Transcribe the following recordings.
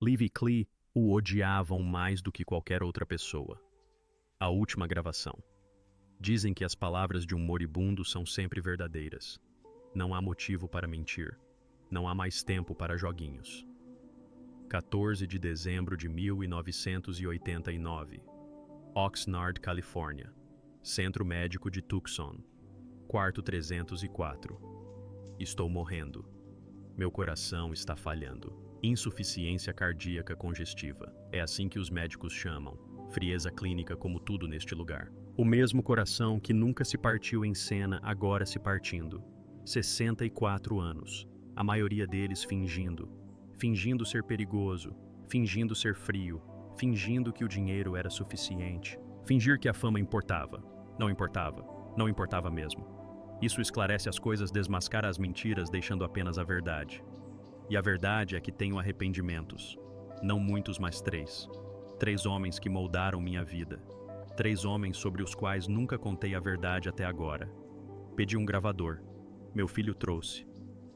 Liv e Clee o odiavam mais do que qualquer outra pessoa. A última gravação. Dizem que as palavras de um moribundo são sempre verdadeiras. Não há motivo para mentir. Não há mais tempo para joguinhos. 14 de dezembro de 1989. Oxnard, Califórnia. Centro Médico de Tucson. Quarto 304. Estou morrendo. Meu coração está falhando. Insuficiência cardíaca congestiva. É assim que os médicos chamam. Frieza clínica como tudo neste lugar. O mesmo coração que nunca se partiu em cena, agora se partindo. 64 anos. A maioria deles fingindo. Fingindo ser perigoso. Fingindo ser frio. Fingindo que o dinheiro era suficiente. Fingir que a fama importava. Não importava. Não importava mesmo. Isso esclarece as coisas, desmascara as mentiras, deixando apenas a verdade. E a verdade é que tenho arrependimentos. Não muitos, mas 3. 3 homens que moldaram minha vida. 3 homens sobre os quais nunca contei a verdade até agora. Pedi um gravador. Meu filho trouxe.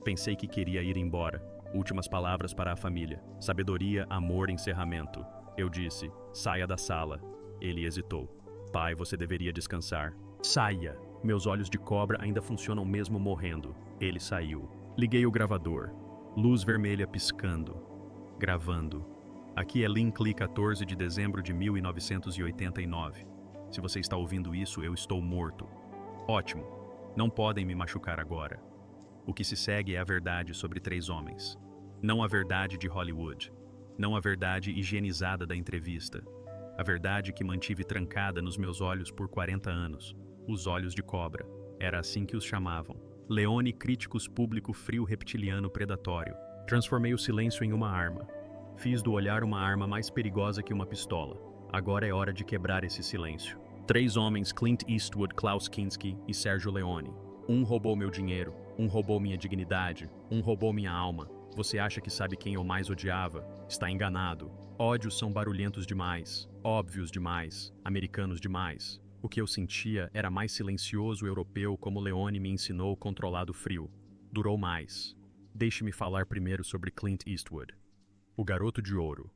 Pensei que queria ir embora. Últimas palavras para a família. Sabedoria, amor, encerramento. Eu disse, saia da sala. Ele hesitou. Pai, você deveria descansar. Saia! Meus olhos de cobra ainda funcionam mesmo morrendo. Ele saiu. Liguei o gravador. Luz vermelha piscando. Gravando. Aqui é Lynn Clee, 14 de dezembro de 1989. Se você está ouvindo isso, eu estou morto. Ótimo. Não podem me machucar agora. O que se segue é a verdade sobre 3 homens. Não a verdade de Hollywood. Não a verdade higienizada da entrevista. A verdade que mantive trancada nos meus olhos por 40 anos. Os olhos de cobra. Era assim que os chamavam. Leone, críticos público frio reptiliano predatório. Transformei o silêncio em uma arma. Fiz do olhar uma arma mais perigosa que uma pistola. Agora é hora de quebrar esse silêncio. 3 homens, Clint Eastwood, Klaus Kinski e Sergio Leone. Um roubou meu dinheiro, um roubou minha dignidade, um roubou minha alma. Você acha que sabe quem eu mais odiava? Está enganado. Ódios são barulhentos demais, óbvios demais, americanos demais. O que eu sentia era mais silencioso europeu, como Leone me ensinou, controlado frio. Durou mais. Deixe-me falar primeiro sobre Clint Eastwood. O garoto de ouro.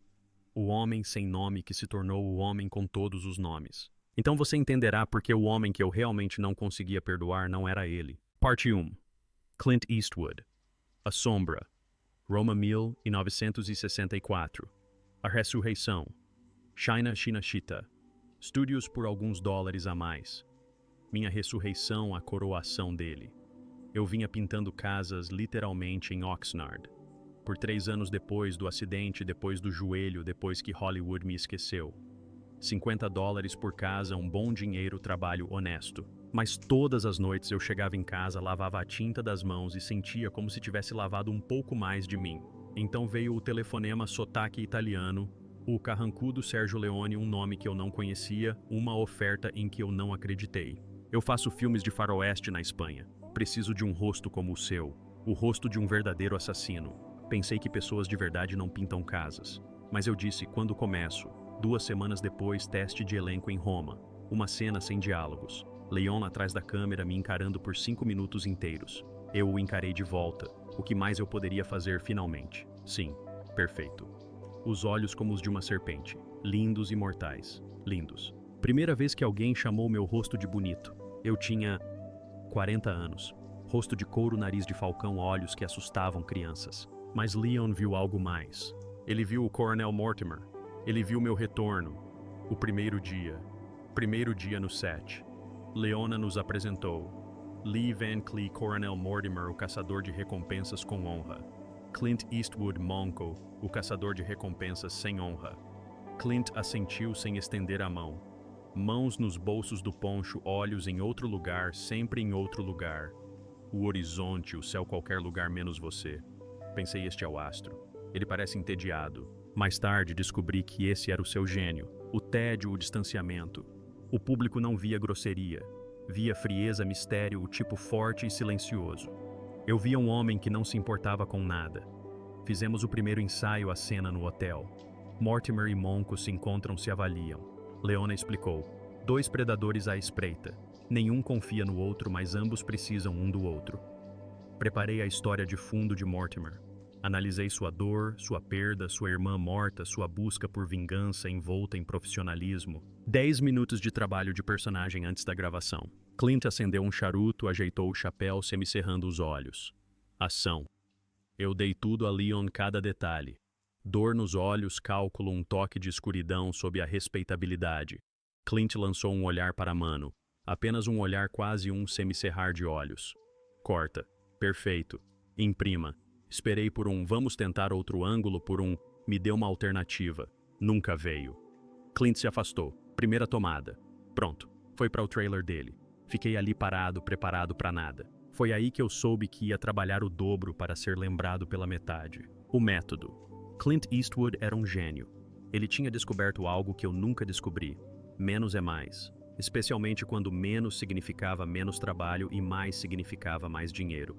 O homem sem nome que se tornou o homem com todos os nomes. Então você entenderá porque o homem que eu realmente não conseguia perdoar não era ele. Parte 1. Clint Eastwood. A Sombra. Roma 1964. A Ressurreição. China Shinashita. Estúdios por alguns dólares a mais. Minha ressurreição, a coroação dele. Eu vinha pintando casas literalmente em Oxnard. Por 3 anos depois do acidente, depois do joelho, depois que Hollywood me esqueceu. $50 por casa, um bom dinheiro, trabalho honesto. Mas todas as noites eu chegava em casa, lavava a tinta das mãos e sentia como se tivesse lavado um pouco mais de mim. Então veio o telefonema sotaque italiano, o carrancudo Sergio Leone, um nome que eu não conhecia, uma oferta em que eu não acreditei. Eu faço filmes de faroeste na Espanha. Preciso de um rosto como o seu, o rosto de um verdadeiro assassino. Pensei que pessoas de verdade não pintam casas. Mas eu disse, quando começo? 2 semanas depois, teste de elenco em Roma. Uma cena sem diálogos. Leon atrás da câmera me encarando por 5 minutos inteiros. Eu o encarei de volta. O que mais eu poderia fazer finalmente? Sim, perfeito. Os olhos como os de uma serpente. Lindos e mortais. Lindos. Primeira vez que alguém chamou meu rosto de bonito. Eu tinha 40 anos. Rosto de couro, nariz de falcão, olhos que assustavam crianças. Mas Leon viu algo mais. Ele viu o Coronel Mortimer. Ele viu meu retorno. O primeiro dia no set. Leona nos apresentou. Lee Van Clee, Coronel Mortimer, o caçador de recompensas com honra. Clint Eastwood Monco, o caçador de recompensas sem honra. Clint assentiu sem estender a mão. Mãos nos bolsos do poncho, olhos em outro lugar, sempre em outro lugar. O horizonte, o céu, qualquer lugar menos você. Pensei, este é o astro. Ele parece entediado. Mais tarde descobri que esse era o seu gênio. O tédio, o distanciamento. O público não via grosseria. Via frieza, mistério, o tipo forte e silencioso. Eu via um homem que não se importava com nada. Fizemos o primeiro ensaio, a cena no hotel. Mortimer e Monco se encontram, se avaliam. Leona explicou. 2 predadores à espreita. Nenhum confia no outro, mas ambos precisam um do outro. Preparei a história de fundo de Mortimer. Analisei sua dor, sua perda, sua irmã morta, sua busca por vingança envolta em profissionalismo. 10 minutos de trabalho de personagem antes da gravação. Clint acendeu um charuto, ajeitou o chapéu, semicerrando os olhos. Ação. Eu dei tudo a Leon, cada detalhe. Dor nos olhos, cálculo, um toque de escuridão sob a respeitabilidade. Clint lançou um olhar para Mano. Apenas um olhar, quase um semicerrar de olhos. Corta. Perfeito. Imprima. Esperei por um vamos tentar outro ângulo, por um me dê uma alternativa. Nunca veio. Clint se afastou. Primeira tomada. Pronto. Foi para o trailer dele. Fiquei ali parado, preparado para nada. Foi aí que eu soube que ia trabalhar o dobro para ser lembrado pela metade. O método. Clint Eastwood era um gênio. Ele tinha descoberto algo que eu nunca descobri. Menos é mais. Especialmente quando menos significava menos trabalho e mais significava mais dinheiro.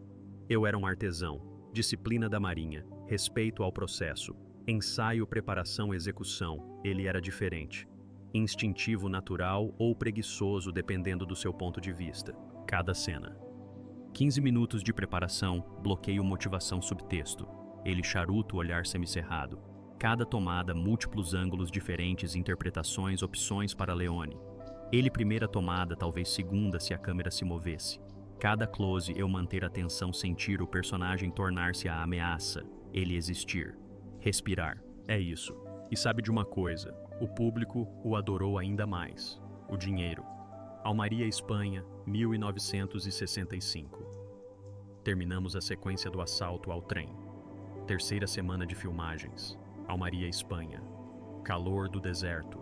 Eu era um artesão. Disciplina da Marinha, respeito ao processo, ensaio, preparação, execução, ele era diferente. Instintivo, natural ou preguiçoso, dependendo do seu ponto de vista. Cada cena. 15 minutos de preparação, bloqueio, motivação, subtexto. Ele charuto, olhar semicerrado. Cada tomada, múltiplos ângulos diferentes, interpretações, opções para Leone. Ele primeira tomada, talvez segunda se a câmera se movesse. Cada close eu manter a tensão, sentir o personagem tornar-se a ameaça, ele existir. Respirar, é isso. E sabe de uma coisa, o público o adorou ainda mais. O dinheiro. Almaria, Espanha, 1965. Terminamos a sequência do assalto ao trem. Terceira semana de filmagens. Almaria, Espanha. Calor do deserto.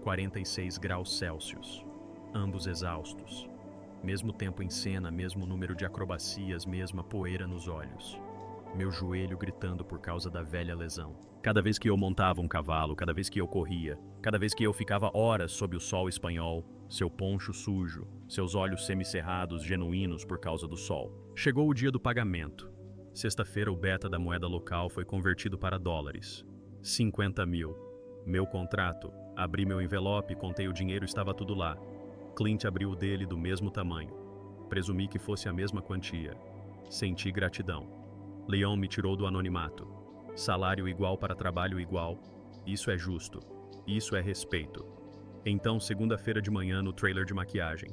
46 graus Celsius. Ambos exaustos. Mesmo tempo em cena, mesmo número de acrobacias, mesma poeira nos olhos. Meu joelho gritando por causa da velha lesão. Cada vez que eu montava um cavalo, cada vez que eu corria, cada vez que eu ficava horas sob o sol espanhol, seu poncho sujo, seus olhos semicerrados, genuínos por causa do sol. Chegou o dia do pagamento. Sexta-feira o beta da moeda local foi convertido para dólares. 50 mil. Meu contrato. Abri meu envelope, contei o dinheiro, estava tudo lá. Clint abriu o dele do mesmo tamanho. Presumi que fosse a mesma quantia. Senti gratidão. Leon me tirou do anonimato. Salário igual para trabalho igual. Isso é justo. Isso é respeito. Então, segunda-feira de manhã, no trailer de maquiagem.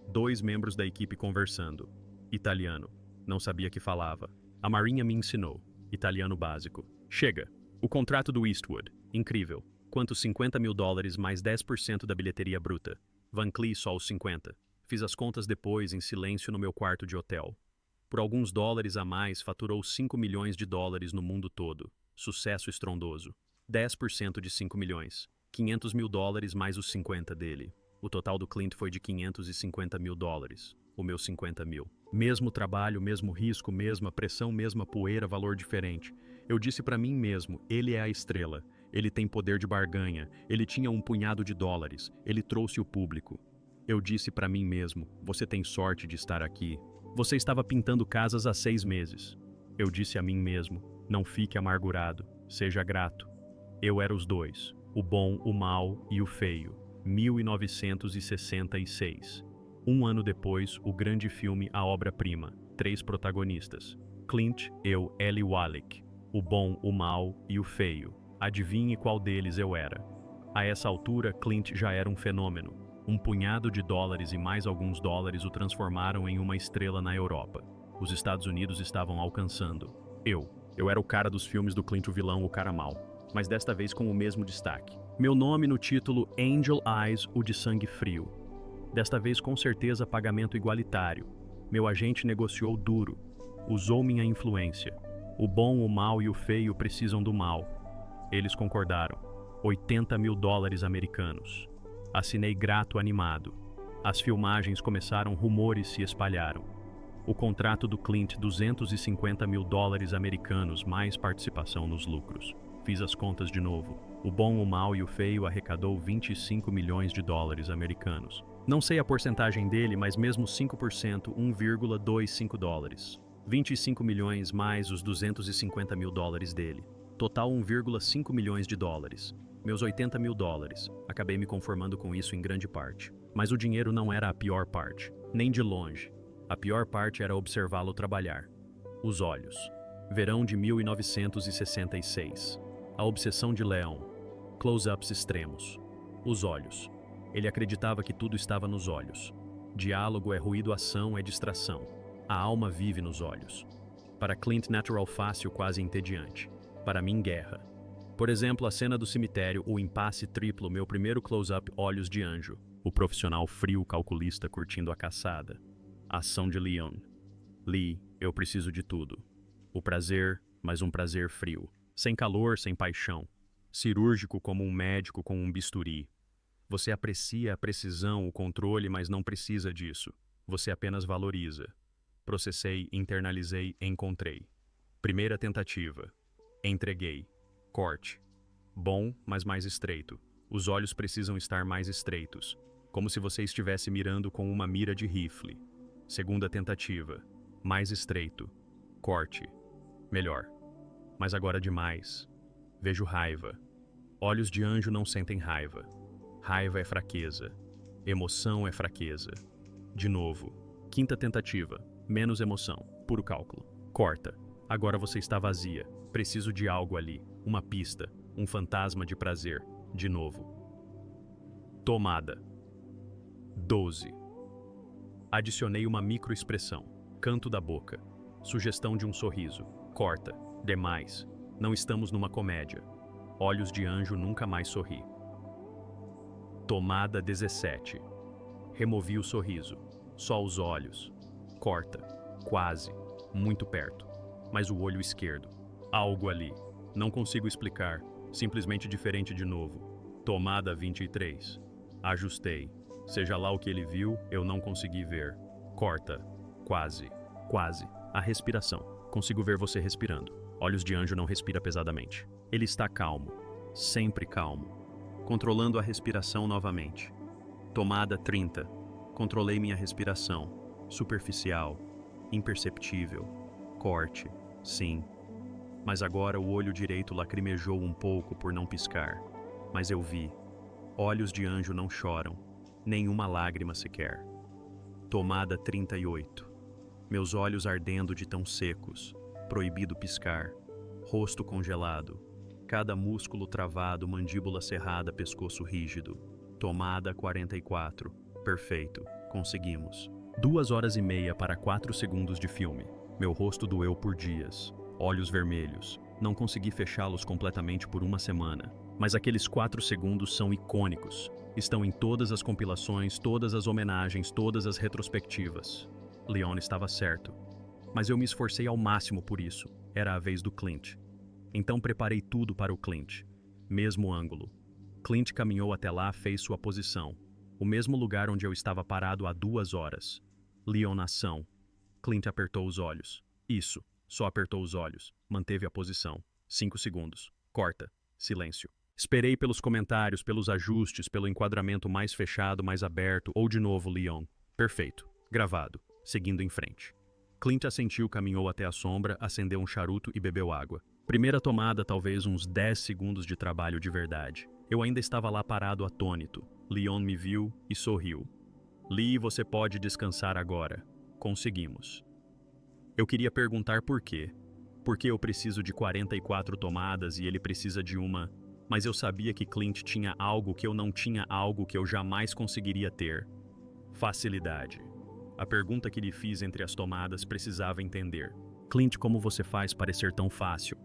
2 membros da equipe conversando. Italiano. Não sabia que falava. A Marinha me ensinou. Italiano básico. Chega. O contrato do Eastwood. Incrível. Quanto 50 mil dólares mais 10% da bilheteria bruta. Van Cleef só os 50. Fiz as contas depois, em silêncio, no meu quarto de hotel. Por alguns dólares a mais, faturou 5 milhões de dólares no mundo todo. Sucesso estrondoso. 10% de 5 milhões. 500 mil dólares mais os 50 dele. O total do Clint foi de 550 mil dólares. O meu 50 mil. Mesmo trabalho, mesmo risco, mesma pressão, mesma poeira, valor diferente. Eu disse para mim mesmo, ele é a estrela. Ele tem poder de barganha, ele tinha um punhado de dólares, ele trouxe o público. Eu disse para mim mesmo, você tem sorte de estar aqui. Você estava pintando casas há 6 meses. Eu disse a mim mesmo, não fique amargurado, seja grato. Eu era os dois, o bom, o mau e o feio. 1966. Um ano depois, o grande filme A Obra-Prima. 3 protagonistas. Clint, eu, Eli Wallach. O bom, o mau e o feio. Adivinhe qual deles eu era. A essa altura, Clint já era um fenômeno. Um punhado de dólares e mais alguns dólares o transformaram em uma estrela na Europa. Os Estados Unidos estavam alcançando. Eu era o cara dos filmes do Clint, o vilão, o cara mau. Mas desta vez com o mesmo destaque. Meu nome no título Angel Eyes, o de sangue frio. Desta vez com certeza pagamento igualitário. Meu agente negociou duro. Usou minha influência. O bom, o mau e o feio precisam do mal. Eles concordaram. 80 mil dólares americanos. Assinei grato, animado. As filmagens começaram, rumores se espalharam. O contrato do Clint, 250 mil dólares americanos, mais participação nos lucros. Fiz as contas de novo. O bom, o mau e o feio arrecadou 25 milhões de dólares americanos. Não sei a porcentagem dele, mas mesmo 5%, 1,25 dólares. 25 milhões mais os 250 mil dólares dele. Total 1,5 milhões de dólares. Meus 80 mil dólares. Acabei me conformando com isso em grande parte. Mas o dinheiro não era a pior parte, nem de longe. A pior parte era observá-lo trabalhar. Os olhos. Verão de 1966. A obsessão de Leon. Close-ups extremos. Os olhos. Ele acreditava que tudo estava nos olhos. Diálogo é ruído, ação é distração. A alma vive nos olhos. Para Clint, natural fácil, quase entediante. Para mim, guerra. Por exemplo, a cena do cemitério, o impasse triplo, meu primeiro close-up, olhos de anjo. O profissional frio calculista curtindo a caçada. A ação de Leon. Lee, eu preciso de tudo. O prazer, mas um prazer frio. Sem calor, sem paixão. Cirúrgico como um médico com um bisturi. Você aprecia a precisão, o controle, mas não precisa disso. Você apenas valoriza. Processei, internalizei, encontrei. Primeira tentativa. Entreguei. Corte. Bom, mas mais estreito. Os olhos precisam estar mais estreitos, como se você estivesse mirando com uma mira de rifle. Segunda tentativa. Mais estreito. Corte. Melhor. Mas agora demais. Vejo raiva. Olhos de anjo não sentem raiva. Raiva é fraqueza. Emoção é fraqueza. De novo. Quinta tentativa. Menos emoção. Puro cálculo. Corta. Agora você está vazia. Preciso de algo ali. Uma pista. Um fantasma de prazer. De novo. Tomada. 12. Adicionei uma microexpressão. Canto da boca. Sugestão de um sorriso. Corta. Demais. Não estamos numa comédia. Olhos de anjo nunca mais sorri. Tomada 17. Removi o sorriso. Só os olhos. Corta. Quase. Muito perto. Mas o olho esquerdo. Algo ali. Não consigo explicar. Simplesmente diferente de novo. Tomada 23. Ajustei. Seja lá o que ele viu, eu não consegui ver. Corta. Quase. Quase. A respiração. Consigo ver você respirando. Olhos de anjo não respira pesadamente. Ele está calmo. Sempre calmo. Controlando a respiração novamente. Tomada 30. Controlei minha respiração. Superficial. Imperceptível. Corte. Sim. Mas agora o olho direito lacrimejou um pouco por não piscar. Mas eu vi. Olhos de anjo não choram. Nenhuma lágrima sequer. Tomada 38. Meus olhos ardendo de tão secos. Proibido piscar. Rosto congelado. Cada músculo travado, mandíbula cerrada, pescoço rígido. Tomada 44. Perfeito. Conseguimos. 2h30 para 4 segundos de filme. Meu rosto doeu por dias. Olhos vermelhos. Não consegui fechá-los completamente por uma semana. Mas aqueles 4 segundos são icônicos. Estão em todas as compilações, todas as homenagens, todas as retrospectivas. Leon estava certo. Mas eu me esforcei ao máximo por isso. Era a vez do Clint. Então preparei tudo para o Clint. Mesmo ângulo. Clint caminhou até lá, fez sua posição. O mesmo lugar onde eu estava parado há 2 horas. Leon na ação. Clint apertou os olhos. Isso. Só apertou os olhos. Manteve a posição. 5 segundos. Corta. Silêncio. Esperei pelos comentários, pelos ajustes, pelo enquadramento mais fechado, mais aberto, ou de novo Leon. Perfeito. Gravado. Seguindo em frente. Clint assentiu, caminhou até a sombra, acendeu um charuto e bebeu água. Primeira tomada, talvez uns 10 segundos de trabalho de verdade. Eu ainda estava lá parado atônito. Leon me viu e sorriu. Lee, você pode descansar agora. Conseguimos. Eu queria perguntar por quê. Por que eu preciso de 44 tomadas e ele precisa de uma... Mas eu sabia que Clint tinha algo que eu não tinha, algo que eu jamais conseguiria ter. Facilidade. A pergunta que lhe fiz entre as tomadas precisava entender. Clint, como você faz parecer tão fácil?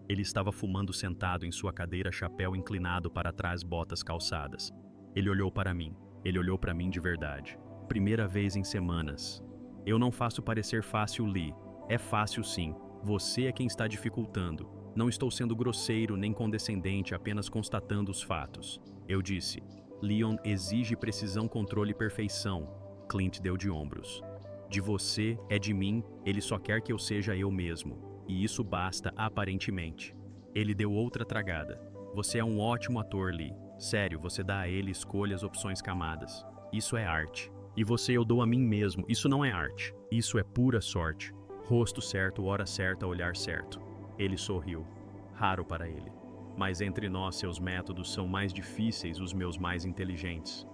Ele estava fumando sentado em sua cadeira, chapéu inclinado para trás, botas calçadas. Ele olhou para mim. Ele olhou para mim de verdade. Primeira vez em semanas. Eu não faço parecer fácil, Lee. É fácil sim. Você é quem está dificultando. Não estou sendo grosseiro nem condescendente, apenas constatando os fatos. Eu disse. Leon exige precisão, controle e perfeição. Clint deu de ombros. De você, é de mim, ele só quer que eu seja eu mesmo. E isso basta, aparentemente. Ele deu outra tragada. Você é um ótimo ator, Lee. Sério, você dá a ele escolhas, opções, camadas. Isso é arte. E você eu dou a mim mesmo. Isso não é arte. Isso é pura sorte. Rosto certo, hora certa, olhar certo. Ele sorriu. Raro para ele. Mas entre nós seus métodos são mais difíceis, os meus mais inteligentes.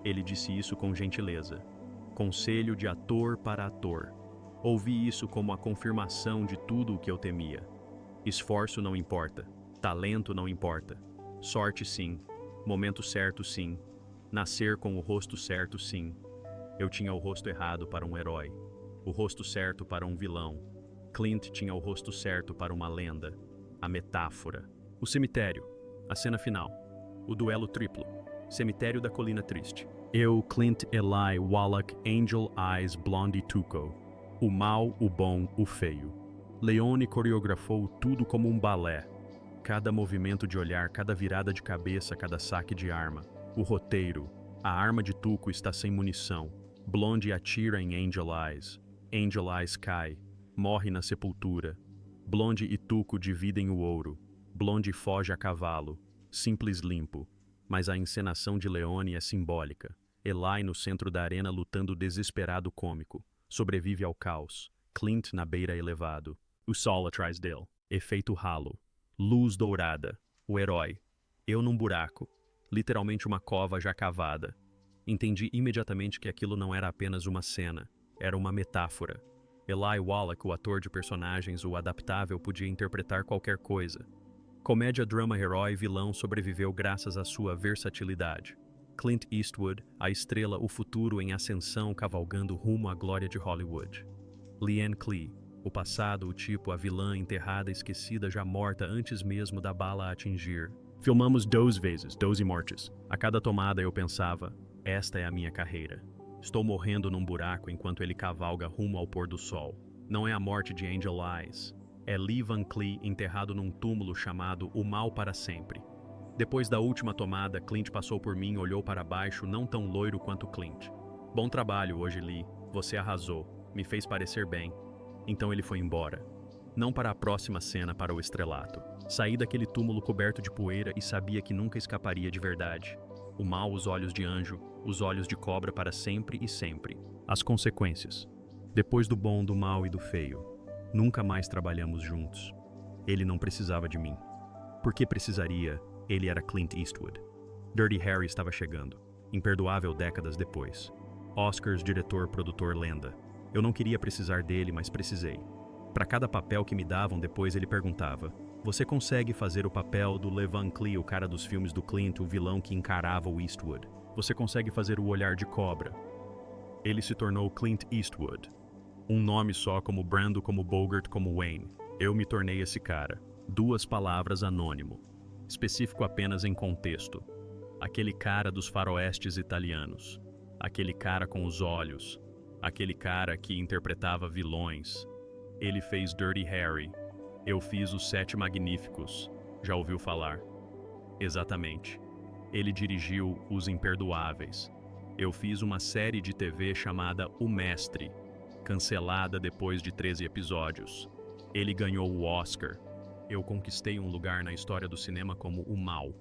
Ele disse isso com gentileza. Conselho de ator para ator. Ouvi isso como a confirmação de tudo o que eu temia. Esforço não importa, talento não importa, sorte sim, momento certo sim, nascer com o rosto certo sim. Eu tinha o rosto errado para um herói, o rosto certo para um vilão. Clint tinha o rosto certo para uma lenda, a metáfora. O cemitério, a cena final, o duelo triplo, cemitério da Colina Triste. Eu, Clint, Eli, Wallach, Angel Eyes, Blondie Tuco. O mal, o bom, o feio. Leone coreografou tudo como um balé. Cada movimento de olhar, cada virada de cabeça, cada saque de arma. O roteiro. A arma de Tuco está sem munição. Blondie atira em Angel Eyes. Angel Eyes cai. Morre na sepultura. Blondie e Tuco dividem o ouro. Blondie foge a cavalo. Simples limpo. Mas a encenação de Leone é simbólica. Eli no centro da arena lutando desesperado cômico. Sobrevive ao caos. Clint na beira elevado. O sol atrás dele. Efeito halo. Luz dourada. O herói. Eu num buraco. Literalmente uma cova já cavada. Entendi imediatamente que aquilo não era apenas uma cena. Era uma metáfora. Eli Wallach, o ator de personagens, o adaptável, podia interpretar qualquer coisa. Comédia, drama, herói, vilão sobreviveu graças à sua versatilidade. Clint Eastwood, a estrela, o futuro em ascensão cavalgando rumo à glória de Hollywood. Liane Klee, o passado, o tipo, a vilã enterrada, esquecida, já morta antes mesmo da bala a atingir. Filmamos 2 vezes, 12 mortes. A cada tomada eu pensava, esta é a minha carreira. Estou morrendo num buraco enquanto ele cavalga rumo ao pôr do sol. Não é a morte de Angel Eyes. É Lee Van Cleef enterrado num túmulo chamado O Mal para Sempre. Depois da última tomada, Clint passou por mim e olhou para baixo, não tão loiro quanto Clint. Bom trabalho hoje, Lee. Você arrasou. Me fez parecer bem. Então ele foi embora. Não para a próxima cena, para o estrelato. Saí daquele túmulo coberto de poeira e sabia que nunca escaparia de verdade. O mal, os olhos de anjo, os olhos de cobra para sempre e sempre. As consequências. Depois do bom, do mal e do feio. Nunca mais trabalhamos juntos. Ele não precisava de mim. Por que precisaria? Ele era Clint Eastwood. Dirty Harry estava chegando. Imperdoável décadas depois. Oscars, diretor, produtor, lenda. Eu não queria precisar dele, mas precisei. Para cada papel que me davam depois ele perguntava: você consegue fazer o papel do Lee Van Cleef, o cara dos filmes do Clint, o vilão que encarava o Eastwood? Você consegue fazer o olhar de cobra? Ele se tornou Clint Eastwood. Um nome só, como Brando, como Bogart, como Wayne. Eu me tornei esse cara. 2 palavras, anônimo. Específico apenas em contexto. Aquele cara dos faroestes italianos. Aquele cara com os olhos. Aquele cara que interpretava vilões. Ele fez Dirty Harry. Eu fiz os 7 Magníficos. Já ouviu falar? Exatamente. Ele dirigiu Os Imperdoáveis. Eu fiz uma série de TV chamada O Mestre, cancelada depois de 13 episódios. Ele ganhou o Oscar. Eu conquistei um lugar na história do cinema como o mal.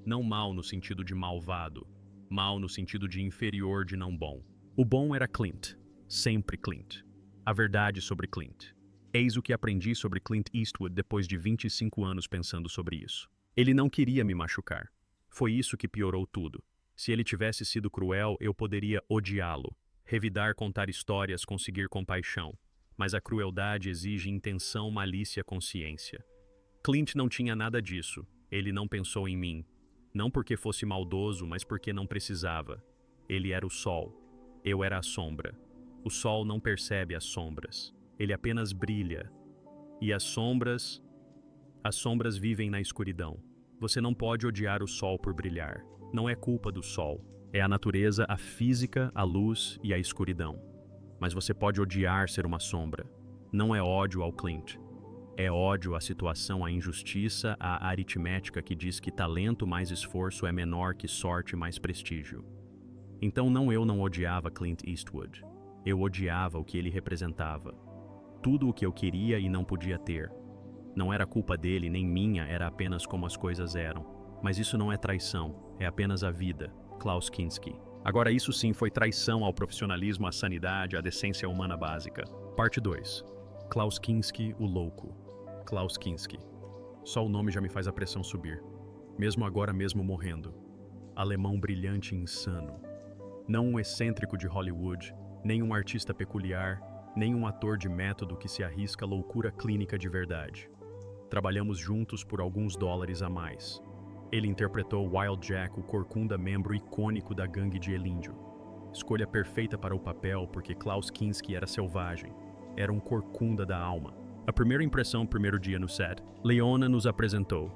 Não mal no sentido de malvado. Mal no sentido de inferior, de não bom. O bom era Clint. Sempre Clint. A verdade sobre Clint. Eis o que aprendi sobre Clint Eastwood depois de 25 anos pensando sobre isso. Ele não queria me machucar. Foi isso que piorou tudo. Se ele tivesse sido cruel, eu poderia odiá-lo. Revidar, contar histórias, conseguir compaixão. Mas a crueldade exige intenção, malícia, consciência. Clint não tinha nada disso. Ele não pensou em mim. Não porque fosse maldoso, mas porque não precisava. Ele era o sol. Eu era a sombra. O sol não percebe as sombras. Ele apenas brilha. E as sombras vivem na escuridão. Você não pode odiar o sol por brilhar. Não é culpa do sol. É a natureza, a física, a luz e a escuridão. Mas você pode odiar ser uma sombra. Não é ódio ao Clint. É ódio à situação, à injustiça, à aritmética que diz que talento mais esforço é menor que sorte mais prestígio. Então eu não odiava Clint Eastwood. Eu odiava o que ele representava. Tudo o que eu queria e não podia ter. Não era culpa dele nem minha, era apenas como as coisas eram. Mas isso não é traição, é apenas a vida. Klaus Kinski. Agora isso sim foi traição ao profissionalismo, à sanidade, à decência humana básica. Parte 2. Klaus Kinski, o louco. Klaus Kinski. Só o nome já me faz a pressão subir. Mesmo agora mesmo morrendo. Alemão brilhante e insano. Não um excêntrico de Hollywood, nem um artista peculiar, nem um ator de método que se arrisca à loucura clínica de verdade. Trabalhamos juntos por alguns dólares a mais. Ele interpretou Wild Jack, o corcunda membro icônico da gangue de Elíndio. Escolha perfeita para o papel porque Klaus Kinski era selvagem. Era um corcunda da alma. A primeira impressão, primeiro dia no set, Leona nos apresentou.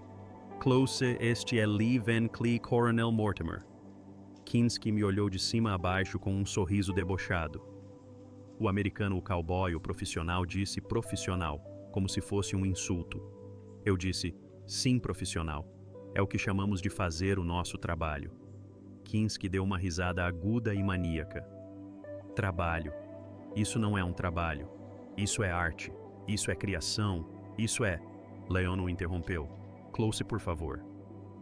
Close, este é Lee Van Clee Coronel Mortimer. Kinski me olhou de cima a baixo com um sorriso debochado. O americano, o cowboy, o profissional, disse profissional, como se fosse um insulto. Eu disse, sim, profissional. É o que chamamos de fazer o nosso trabalho. Kinski deu uma risada aguda e maníaca. Trabalho. Isso não é um trabalho. Isso é arte. Isso é criação. Isso é... Leon o interrompeu. Close, por favor.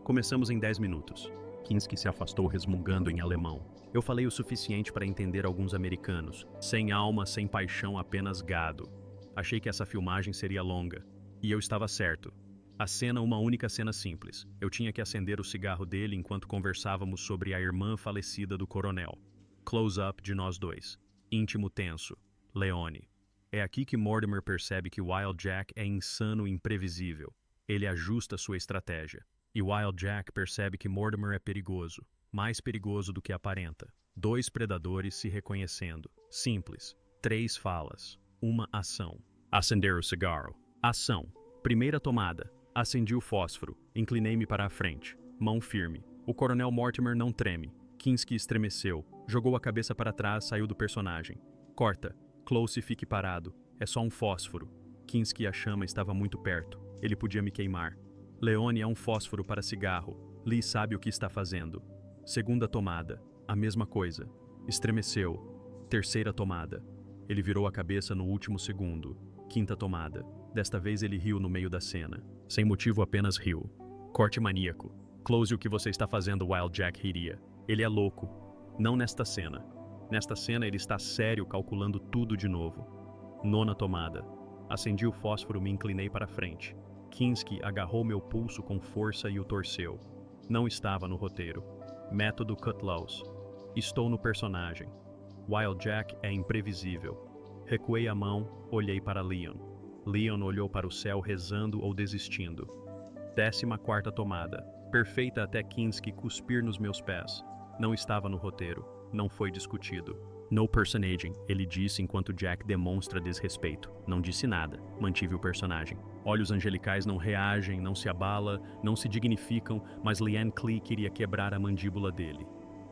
Começamos em 10 minutos. Kinski se afastou resmungando em alemão. Eu falei o suficiente para entender alguns americanos. Sem alma, sem paixão, apenas gado. Achei que essa filmagem seria longa. E eu estava certo. A cena, uma única cena simples. Eu tinha que acender o cigarro dele enquanto conversávamos sobre a irmã falecida do coronel. Close-up de nós dois. Íntimo tenso. Leone. É aqui que Mortimer percebe que Wild Jack é insano e imprevisível. Ele ajusta sua estratégia. E Wild Jack percebe que Mortimer é perigoso. Mais perigoso do que aparenta. 2 predadores se reconhecendo. Simples. 3 falas. Uma ação. Acender o cigarro. Ação. Primeira tomada. Acendi o fósforo. Inclinei-me para a frente. Mão firme. O coronel Mortimer não treme. Kinski estremeceu. Jogou a cabeça para trás, saiu do personagem. Corta. Close, fique parado. É só um fósforo. Kinski, a chama estava muito perto. Ele podia me queimar. Leone é um fósforo para cigarro. Lee sabe o que está fazendo. Segunda tomada. A mesma coisa. Estremeceu. Terceira tomada. Ele virou a cabeça no último segundo. Quinta tomada. Desta vez ele riu no meio da cena. Sem motivo, apenas riu. Corte maníaco. Close, o que você está fazendo, Wild Jack riria. Ele é louco. Não nesta cena. Nesta cena ele está sério, calculando tudo de novo. Nona tomada. Acendi o fósforo, me inclinei para frente. Kinski agarrou meu pulso com força e o torceu. Não estava no roteiro. Método Cutlass. Estou no personagem. Wild Jack é imprevisível. Recuei a mão, olhei para Leon. Leon olhou para o céu rezando ou desistindo. 14ª tomada. Perfeita até Kinski cuspir nos meus pés. Não estava no roteiro. Não foi discutido. No personagem, ele disse enquanto Jack demonstra desrespeito. Não disse nada. Mantive o personagem. Olhos angelicais não reagem, não se abala, não se dignificam, mas Leanne Clee queria quebrar a mandíbula dele.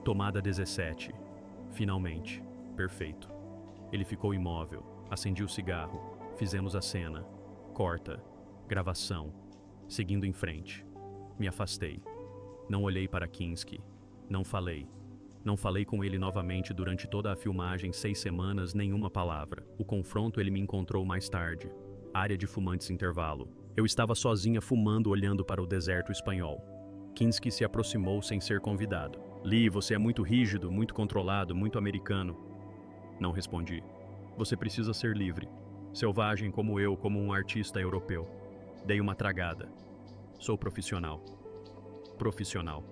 Tomada 17. Finalmente. Perfeito. Ele ficou imóvel. Acendi o cigarro. Fizemos a cena. Corta. Gravação. Seguindo em frente. Me afastei. Não olhei para Kinski. Não falei. Não falei com ele novamente durante toda a filmagem, 6 semanas, nenhuma palavra. O confronto ele me encontrou mais tarde. Área de fumantes intervalo. Eu estava sozinha fumando, olhando para o deserto espanhol. Kinski se aproximou sem ser convidado. Lee, você é muito rígido, muito controlado, muito americano. Não respondi. Você precisa ser livre. Selvagem como eu, como um artista europeu. Dei uma tragada. Sou profissional. Profissional.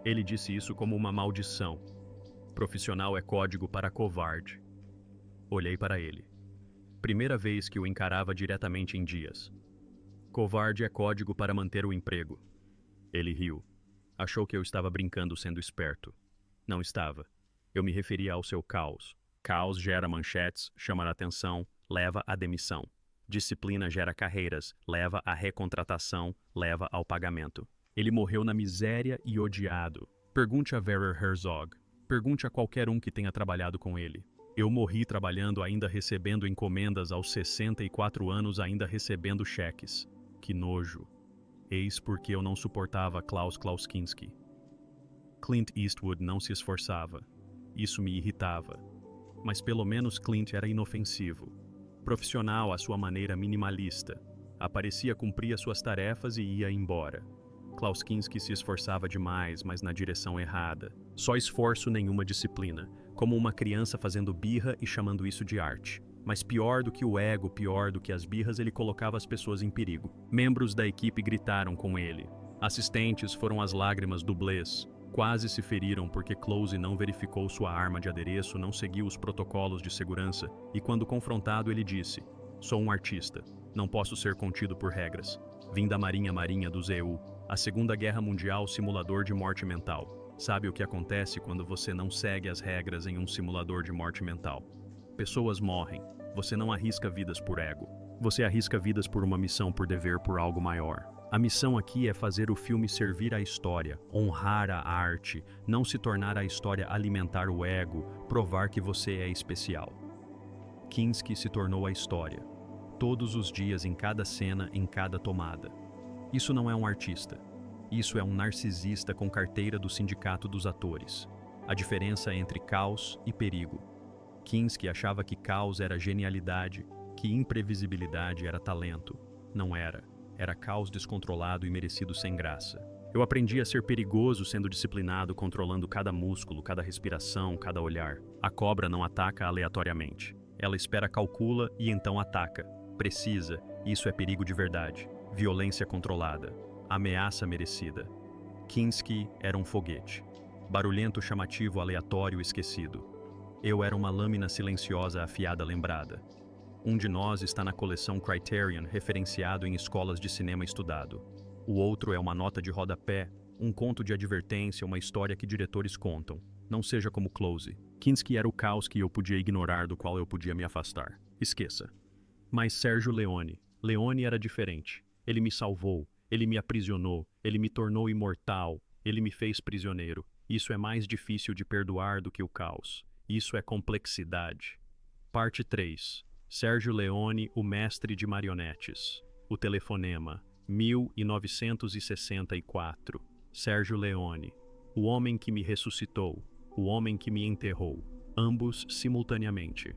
Ele disse isso como uma maldição. Profissional é código para covarde. Olhei para ele. Primeira vez que o encarava diretamente em dias. Covarde é código para manter o emprego. Ele riu. Achou que eu estava brincando sendo esperto. Não estava. Eu me referia ao seu caos. Caos gera manchetes, chama a atenção, leva à demissão. Disciplina gera carreiras, leva à recontratação, leva ao pagamento. Ele morreu na miséria e odiado. Pergunte a Werner Herzog. Pergunte a qualquer um que tenha trabalhado com ele. Eu morri trabalhando, ainda recebendo encomendas aos 64 anos, ainda recebendo cheques. Que nojo. Eis porque eu não suportava Klaus Kinski. Clint Eastwood não se esforçava. Isso me irritava. Mas pelo menos Clint era inofensivo. Profissional à sua maneira minimalista. Aparecia, cumpria suas tarefas e ia embora. Klaus Kinski se esforçava demais, mas na direção errada. Só esforço, nenhuma disciplina. Como uma criança fazendo birra e chamando isso de arte. Mas pior do que o ego, pior do que as birras, ele colocava as pessoas em perigo. Membros da equipe gritaram com ele. Assistentes foram as lágrimas, dublês. Quase se feriram porque Close não verificou sua arma de adereço, não seguiu os protocolos de segurança e, quando confrontado, ele disse: "Sou um artista. Não posso ser contido por regras. Vim da Marinha do ZEU, a Segunda Guerra Mundial, simulador de morte mental. Sabe o que acontece quando você não segue as regras em um simulador de morte mental? Pessoas morrem. Você não arrisca vidas por ego. Você arrisca vidas por uma missão, por dever, por algo maior. A missão aqui é fazer o filme servir à história, honrar a arte, não se tornar a história, alimentar o ego, provar que você é especial." Kinski se tornou a história. Todos os dias, em cada cena, em cada tomada. Isso não é um artista. Isso é um narcisista com carteira do Sindicato dos Atores. A diferença entre caos e perigo. Kinski achava que caos era genialidade, que imprevisibilidade era talento. Não era. Era caos descontrolado e merecido sem graça. Eu aprendi a ser perigoso sendo disciplinado, controlando cada músculo, cada respiração, cada olhar. A cobra não ataca aleatoriamente. Ela espera, calcula e então ataca. Precisa, isso é perigo de verdade. Violência controlada. Ameaça merecida. Kinski era um foguete. Barulhento, chamativo, aleatório, esquecido. Eu era uma lâmina silenciosa, afiada, lembrada. Um de nós está na coleção Criterion, referenciado em escolas de cinema estudado. O outro é uma nota de rodapé, um conto de advertência, uma história que diretores contam. Não seja como Close. Kinski era o caos que eu podia ignorar, do qual eu podia me afastar. Esqueça. Mas Sergio Leone. Leone era diferente. Ele me salvou, ele me aprisionou, ele me tornou imortal, ele me fez prisioneiro. Isso é mais difícil de perdoar do que o caos. Isso é complexidade. Parte 3. Sergio Leone, o mestre de marionetes. O telefonema, 1964. Sergio Leone, o homem que me ressuscitou, o homem que me enterrou, ambos simultaneamente.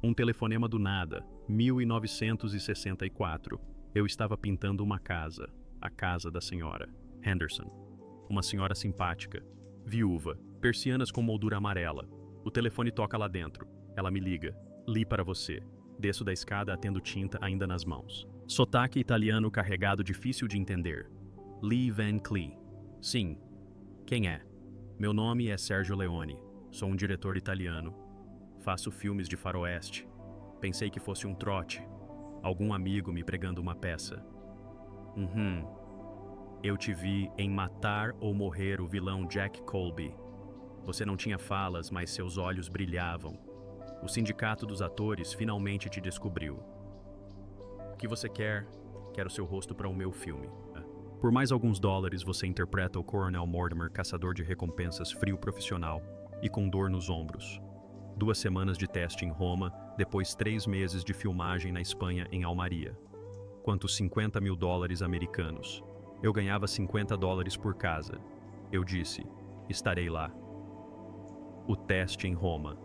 Um telefonema do nada, 1964. Eu estava pintando uma casa, a casa da senhora Henderson. Uma senhora simpática, viúva, persianas com moldura amarela. O telefone toca lá dentro. Ela me liga. Li para você. Desço da escada, atendo tinta ainda nas mãos. Sotaque italiano carregado, difícil de entender. Lee Van Cleef. Sim. Quem é? Meu nome é Sergio Leone. Sou um diretor italiano. Faço filmes de faroeste. Pensei que fosse um trote. Algum amigo me pregando uma peça. Eu te vi em Matar ou Morrer, o vilão Jack Colby. Você não tinha falas, mas seus olhos brilhavam. O Sindicato dos Atores finalmente te descobriu. O que você quer? Quero seu rosto para o meu filme. Por mais alguns dólares, você interpreta o Coronel Mortimer, caçador de recompensas, frio profissional e com dor nos ombros. 2 semanas de teste em Roma, depois 3 meses de filmagem na Espanha, em Almaria. Quantos 50 mil dólares americanos. Eu ganhava 50 dólares por casa. Eu disse, estarei lá. O teste em Roma.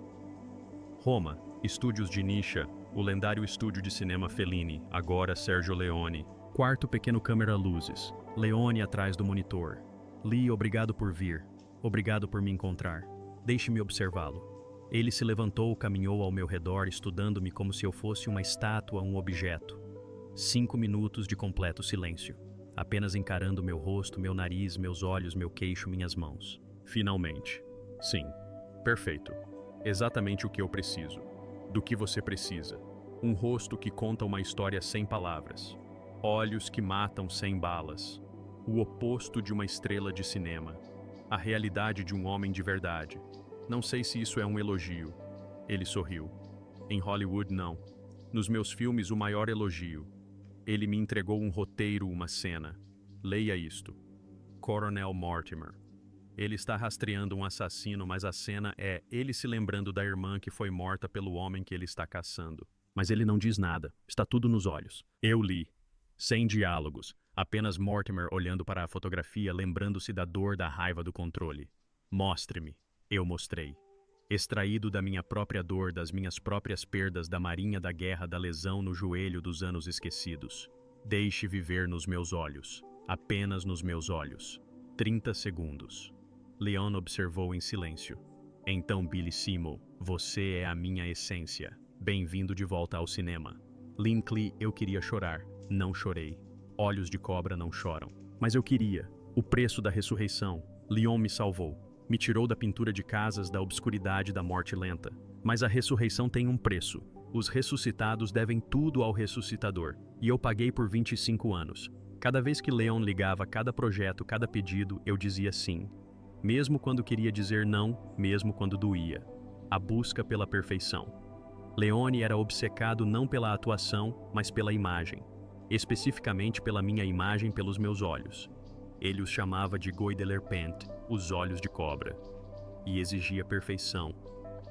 Roma, estúdios de Nisha, o lendário estúdio de cinema Fellini, agora Sergio Leone. Quarto, pequeno câmera luzes. Leone atrás do monitor. Lee, obrigado por vir. Obrigado por me encontrar. Deixe-me observá-lo. Ele se levantou, caminhou ao meu redor, estudando-me como se eu fosse uma estátua, um objeto. 5 minutos de completo silêncio. Apenas encarando meu rosto, meu nariz, meus olhos, meu queixo, minhas mãos. Finalmente. Sim. Perfeito. Exatamente o que eu preciso. Do que você precisa. Um rosto que conta uma história sem palavras. Olhos que matam sem balas. O oposto de uma estrela de cinema. A realidade de um homem de verdade. Não sei se isso é um elogio. Ele sorriu. Em Hollywood, não. Nos meus filmes, o maior elogio. Ele me entregou um roteiro, uma cena. Leia isto. Coronel Mortimer. Ele está rastreando um assassino, mas a cena é ele se lembrando da irmã que foi morta pelo homem que ele está caçando. Mas ele não diz nada. Está tudo nos olhos. Eu li. Sem diálogos. Apenas Mortimer olhando para a fotografia, lembrando-se da dor, da raiva, do controle. Mostre-me. Eu mostrei. Extraído da minha própria dor, das minhas próprias perdas, da marinha, da guerra, da lesão no joelho dos anos esquecidos. Deixe viver nos meus olhos. Apenas nos meus olhos. 30 segundos. Leon observou em silêncio. Então, Billy Simo, você é a minha essência. Bem-vindo de volta ao cinema. Linkley, eu queria chorar. Não chorei. Olhos de cobra não choram. Mas eu queria. O preço da ressurreição. Leon me salvou. Me tirou da pintura de casas, da obscuridade da morte lenta. Mas a ressurreição tem um preço. Os ressuscitados devem tudo ao ressuscitador. E eu paguei por 25 anos. Cada vez que Leon ligava cada projeto, cada pedido, eu dizia sim. Mesmo quando queria dizer não, mesmo quando doía. A busca pela perfeição. Leone era obcecado não pela atuação, mas pela imagem. Especificamente pela minha imagem pelos meus olhos. Ele os chamava de Goy de Lerpent, os olhos de cobra. E exigia perfeição.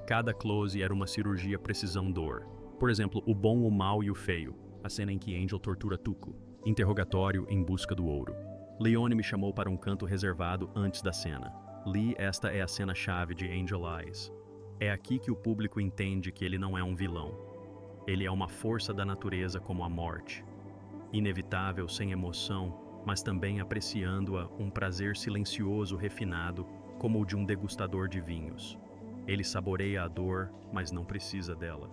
Cada close era uma cirurgia precisão-dor. Por exemplo, o bom, o mau e o feio. A cena em que Angel tortura Tuco. Interrogatório em busca do ouro. Leone me chamou para um canto reservado antes da cena. Lee, esta é a cena-chave de Angel Eyes. É aqui que o público entende que ele não é um vilão. Ele é uma força da natureza como a morte. Inevitável, sem emoção, mas também apreciando-a um prazer silencioso refinado como o de um degustador de vinhos. Ele saboreia a dor, mas não precisa dela.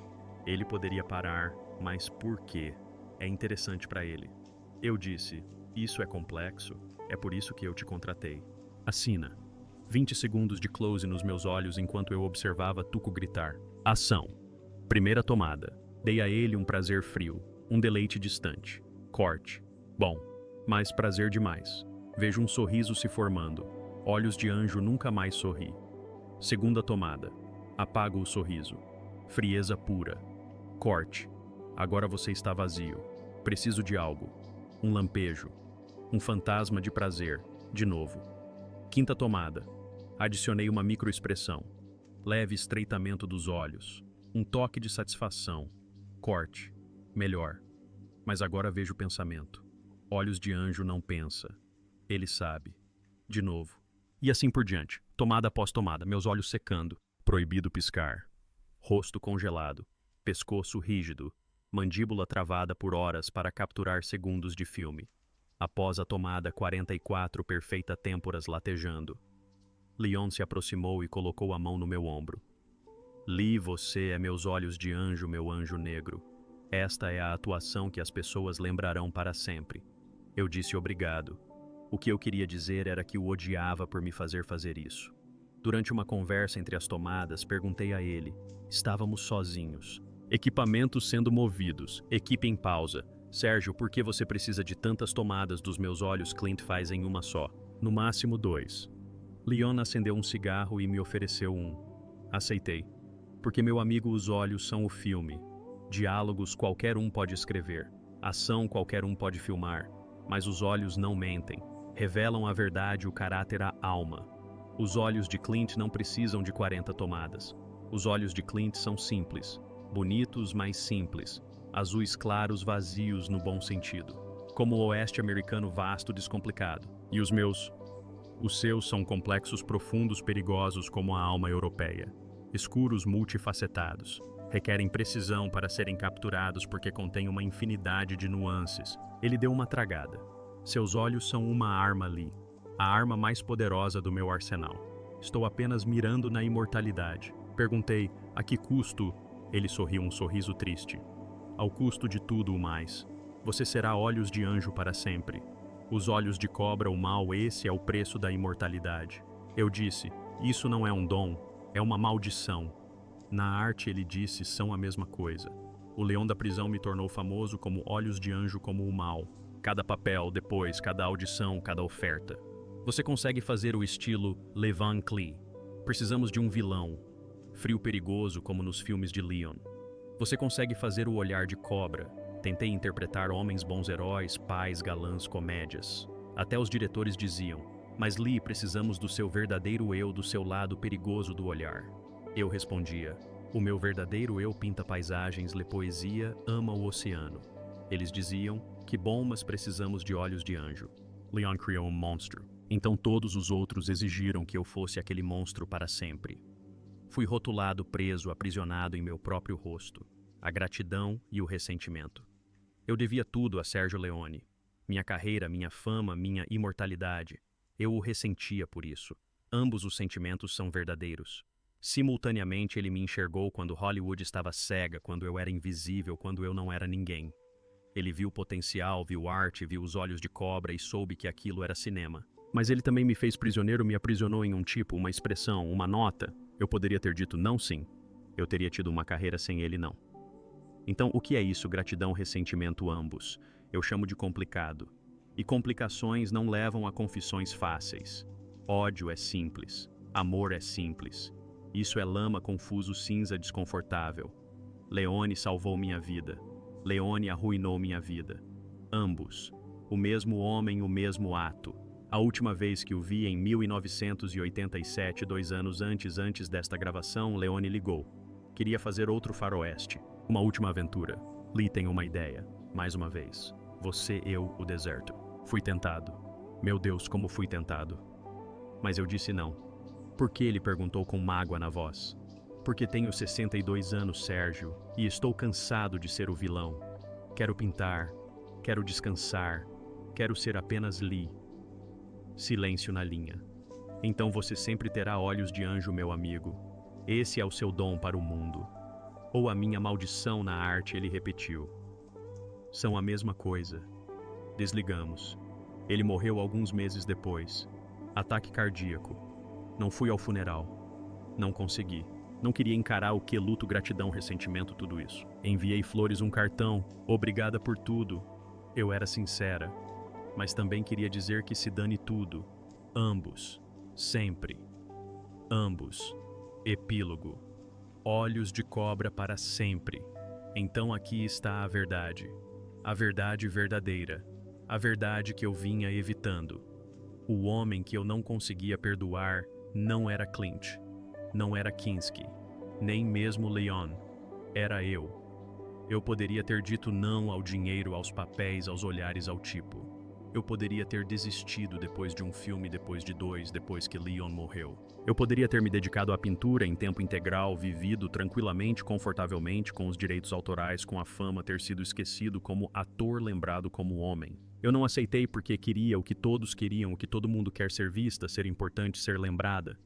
Ele poderia parar, mas por quê? É interessante para ele. Eu disse, isso é complexo, é por isso que eu te contratei. Assina. 20 segundos de close nos meus olhos enquanto eu observava Tuco gritar. Ação. Primeira tomada. Dei a ele um prazer frio, um deleite distante. Corte. Bom, mas prazer demais. Vejo um sorriso se formando. Olhos de anjo nunca mais sorri. Segunda tomada. Apago o sorriso. Frieza pura. Corte. Agora você está vazio. Preciso de algo. Um lampejo. Um fantasma de prazer. De novo. Quinta tomada. Adicionei uma microexpressão. Leve estreitamento dos olhos. Um toque de satisfação. Corte. Melhor. Mas agora vejo o pensamento. Olhos de anjo não pensa. Ele sabe. De novo. E assim por diante. Tomada após tomada, meus olhos secando. Proibido piscar. Rosto congelado. Pescoço rígido. Mandíbula travada por horas para capturar segundos de filme. Após a tomada 44, perfeita têmporas latejando. Leon se aproximou e colocou a mão no meu ombro. Lee, você é meus olhos de anjo, meu anjo negro. Esta é a atuação que as pessoas lembrarão para sempre. Eu disse obrigado. O que eu queria dizer era que o odiava por me fazer isso. Durante uma conversa entre as tomadas, perguntei a ele. Estávamos sozinhos. Equipamentos sendo movidos. Equipe em pausa. Sérgio, por que você precisa de tantas tomadas dos meus olhos? Clint faz em uma só. No máximo 2. Leon acendeu um cigarro e me ofereceu um. Aceitei. Porque meu amigo, os olhos são o filme. Diálogos qualquer um pode escrever. Ação qualquer um pode filmar. Mas os olhos não mentem. Revelam a verdade, o caráter, a alma. Os olhos de Clint não precisam de 40 tomadas. Os olhos de Clint são simples. Bonitos, mas simples. Azuis claros, vazios no bom sentido. Como o oeste americano vasto, descomplicado. E os meus? Os seus são complexos, profundos, perigosos como a alma europeia. Escuros, multifacetados. Requerem precisão para serem capturados porque contêm uma infinidade de nuances. Ele deu uma tragada. Seus olhos são uma arma, Lee. A arma mais poderosa do meu arsenal. Estou apenas mirando na imortalidade. Perguntei, a que custo? Ele sorriu um sorriso triste. Ao custo de tudo o mais. Você será olhos de anjo para sempre. Os olhos de cobra, o mal, esse é o preço da imortalidade. Eu disse, isso não é um dom, é uma maldição. Na arte, ele disse, são a mesma coisa. O leão da prisão me tornou famoso como olhos de anjo como o mal. Cada papel, depois, cada audição, cada oferta. Você consegue fazer o estilo Le Van Cleef. Precisamos de um vilão. Frio perigoso como nos filmes de Leon. Você consegue fazer o olhar de cobra. Tentei interpretar homens bons heróis, pais, galãs, comédias. Até os diretores diziam, mas Lee, precisamos do seu verdadeiro eu, do seu lado perigoso do olhar. Eu respondia, o meu verdadeiro eu pinta paisagens, lê poesia, ama o oceano. Eles diziam, que bom, mas precisamos de olhos de anjo. Leon criou um monstro. Então todos os outros exigiram que eu fosse aquele monstro para sempre. Fui rotulado, preso, aprisionado em meu próprio rosto. A gratidão e o ressentimento. Eu devia tudo a Sérgio Leone. Minha carreira, minha fama, minha imortalidade. Eu o ressentia por isso. Ambos os sentimentos são verdadeiros. Simultaneamente ele me enxergou quando Hollywood estava cega, quando eu era invisível, quando eu não era ninguém. Ele viu potencial, viu arte, viu os olhos de cobra e soube que aquilo era cinema. Mas ele também me fez prisioneiro, me aprisionou em um tipo, uma expressão, uma nota. Eu poderia ter dito não, sim. Eu teria tido uma carreira sem ele, não. Então, o que é isso? Gratidão, ressentimento, ambos. Eu chamo de complicado. E complicações não levam a confissões fáceis. Ódio é simples. Amor é simples. Isso é lama, confuso, cinza, desconfortável. Leone salvou minha vida. Leone arruinou minha vida. Ambos. O mesmo homem, o mesmo ato. A última vez que o vi em 1987, 2 anos antes desta gravação, Leone ligou. Queria fazer outro faroeste. Uma última aventura. Lee tem uma ideia. Mais uma vez. Você, eu, o deserto. Fui tentado. Meu Deus, como fui tentado. Mas eu disse não. Por que? Ele perguntou com mágoa na voz. Porque tenho 62 anos, Sérgio, e estou cansado de ser o vilão. Quero pintar. Quero descansar. Quero ser apenas Lee. Silêncio na linha. Então você sempre terá olhos de anjo, meu amigo. Esse é o seu dom para o mundo. Ou a minha maldição na arte, ele repetiu. São a mesma coisa. Desligamos. Ele morreu alguns meses depois. Ataque cardíaco. Não fui ao funeral. Não consegui. Não queria encarar o que luto, gratidão, ressentimento, tudo isso. Enviei flores, um cartão. Obrigada por tudo. Eu era sincera. Mas também queria dizer que se dane tudo. Ambos. Sempre. Ambos. Epílogo. Olhos de cobra para sempre. Então aqui está a verdade. A verdade verdadeira. A verdade que eu vinha evitando. O homem que eu não conseguia perdoar não era Clint. Não era Kinski. Nem mesmo Leon. Era eu. Eu poderia ter dito não ao dinheiro, aos papéis, aos olhares, ao tipo. Eu poderia ter desistido depois de um filme, depois de 2, depois que Leon morreu. Eu poderia ter me dedicado à pintura em tempo integral, vivido tranquilamente, confortavelmente, com os direitos autorais, com a fama, ter sido esquecido como ator, lembrado como homem. Eu não aceitei porque queria o que todos queriam, o que todo mundo quer ser vista, ser importante, ser lembrada.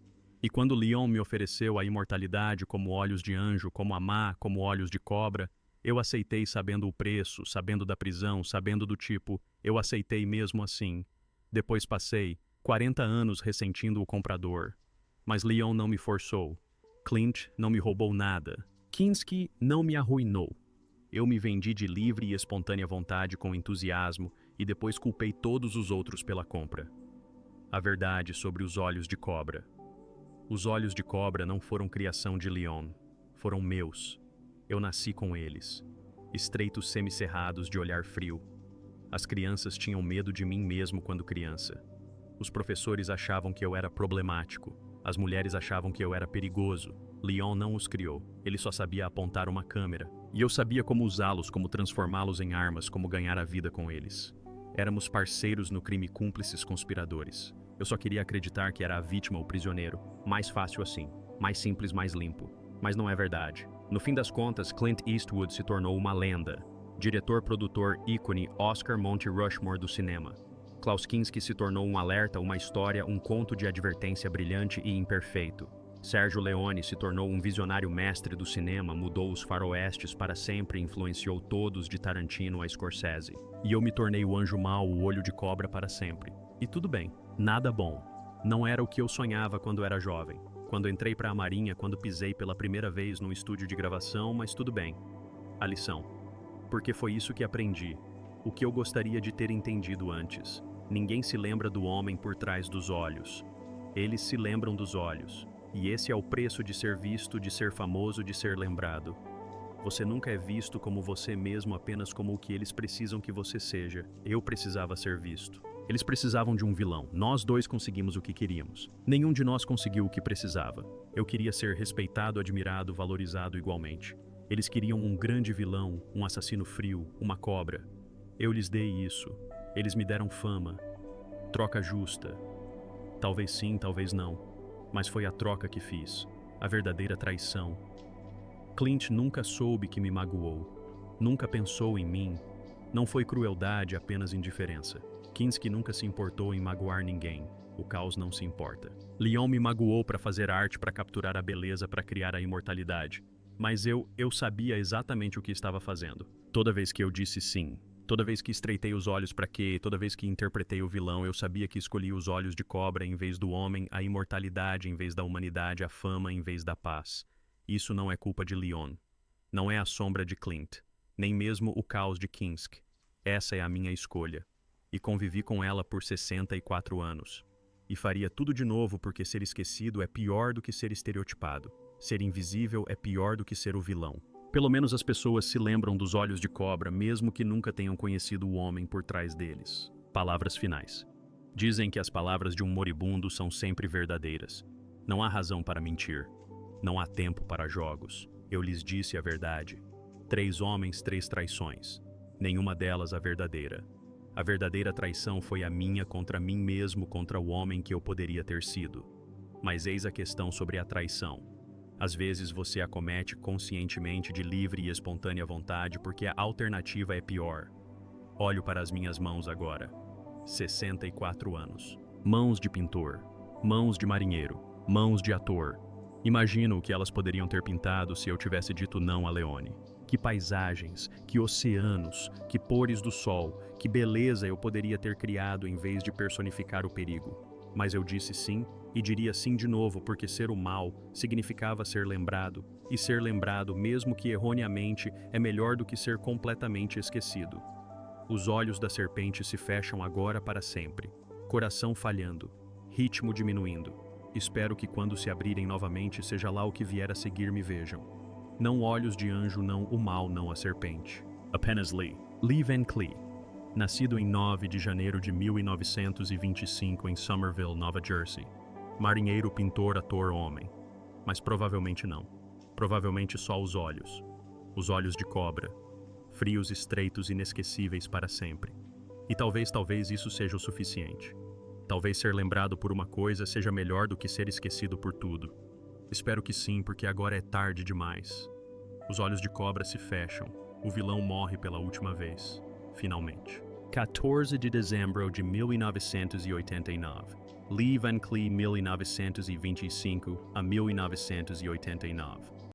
E quando Leon me ofereceu a imortalidade como olhos de anjo, como amar, como olhos de cobra, eu aceitei sabendo o preço, sabendo da prisão, sabendo do tipo, eu aceitei mesmo assim. Depois passei 40 anos ressentindo o comprador. Mas Leon não me forçou. Clint não me roubou nada. Kinski não me arruinou. Eu me vendi de livre e espontânea vontade com entusiasmo e depois culpei todos os outros pela compra. A verdade sobre os olhos de cobra. Os olhos de cobra não foram criação de Leon. Foram meus. Eu nasci com eles, estreitos semicerrados de olhar frio. As crianças tinham medo de mim mesmo quando criança. Os professores achavam que eu era problemático. As mulheres achavam que eu era perigoso. Leon não os criou. Ele só sabia apontar uma câmera. E eu sabia como usá-los, como transformá-los em armas, como ganhar a vida com eles. Éramos parceiros no crime, cúmplices, conspiradores. Eu só queria acreditar que era a vítima ou prisioneiro. Mais fácil assim. Mais simples, mais limpo. Mas não é verdade. No fim das contas, Clint Eastwood se tornou uma lenda. Diretor, produtor, ícone, Oscar Monte Rushmore do cinema. Klaus Kinski se tornou um alerta, uma história, um conto de advertência brilhante e imperfeito. Sergio Leone se tornou um visionário mestre do cinema, mudou os faroestes para sempre e influenciou todos de Tarantino a Scorsese. E eu me tornei o anjo mau, o olho de cobra para sempre. E tudo bem, nada bom. Não era o que eu sonhava quando era jovem. Quando entrei para a Marinha, quando pisei pela primeira vez num estúdio de gravação, mas tudo bem. A lição. Porque foi isso que aprendi. O que eu gostaria de ter entendido antes. Ninguém se lembra do homem por trás dos olhos. Eles se lembram dos olhos. E esse é o preço de ser visto, de ser famoso, de ser lembrado. Você nunca é visto como você mesmo, apenas como o que eles precisam que você seja. Eu precisava ser visto. Eles precisavam de um vilão. Nós dois conseguimos o que queríamos. Nenhum de nós conseguiu o que precisava. Eu queria ser respeitado, admirado, valorizado igualmente. Eles queriam um grande vilão, um assassino frio, uma cobra. Eu lhes dei isso. Eles me deram fama. Troca justa. Talvez sim, talvez não. Mas foi a troca que fiz. A verdadeira traição. Clint nunca soube que me magoou. Nunca pensou em mim. Não foi crueldade, apenas indiferença. Kinski nunca se importou em magoar ninguém. O caos não se importa. Leon me magoou para fazer arte, para capturar a beleza, para criar a imortalidade. Mas eu sabia exatamente o que estava fazendo. Toda vez que eu disse sim, Toda vez que estreitei os olhos para quê, toda vez que interpretei o vilão, eu sabia que escolhi os olhos de cobra em vez do homem, a imortalidade em vez da humanidade, a fama em vez da paz. Isso não é culpa de Leon. Não é a sombra de Clint. Nem mesmo o caos de Kinsk. Essa é a minha escolha. E convivi com ela por 64 anos. E faria tudo de novo porque ser esquecido é pior do que ser estereotipado. Ser invisível é pior do que ser o vilão. Pelo menos as pessoas se lembram dos olhos de cobra, mesmo que nunca tenham conhecido o homem por trás deles. Palavras finais. Dizem que as palavras de um moribundo são sempre verdadeiras. Não há razão para mentir. Não há tempo para jogos. Eu lhes disse a verdade. 3 homens, 3 traições. Nenhuma delas a verdadeira. A verdadeira traição foi a minha contra mim mesmo, contra o homem que eu poderia ter sido. Mas eis a questão sobre a traição. Às vezes você a comete conscientemente de livre e espontânea vontade porque a alternativa é pior. Olho para as minhas mãos agora. 64 anos. Mãos de pintor. Mãos de marinheiro. Mãos de ator. Imagino o que elas poderiam ter pintado se eu tivesse dito não a Leone. Que paisagens, que oceanos, que pores do sol, que beleza eu poderia ter criado em vez de personificar o perigo. Mas eu disse sim, e diria sim de novo, porque ser o mal significava ser lembrado, e ser lembrado, mesmo que erroneamente, é melhor do que ser completamente esquecido. Os olhos da serpente se fecham agora para sempre, coração falhando, ritmo diminuindo. Espero que quando se abrirem novamente, seja lá o que vier a seguir me vejam. Não olhos de anjo, não o mal, não a serpente. Apenas Lee. Lee Van Cleef. Nascido em 9 de janeiro de 1925 em Somerville, Nova Jersey. Marinheiro, pintor, ator, homem. Mas provavelmente não. Provavelmente só os olhos. Os olhos de cobra. Frios, estreitos, inesquecíveis para sempre. E talvez isso seja o suficiente. Talvez ser lembrado por uma coisa seja melhor do que ser esquecido por tudo. Espero que sim, porque agora é tarde demais. Os olhos de cobra se fecham. O vilão morre pela última vez. Finalmente. 14 de dezembro de 1989. Lee Van Cleef, 1925 a 1989.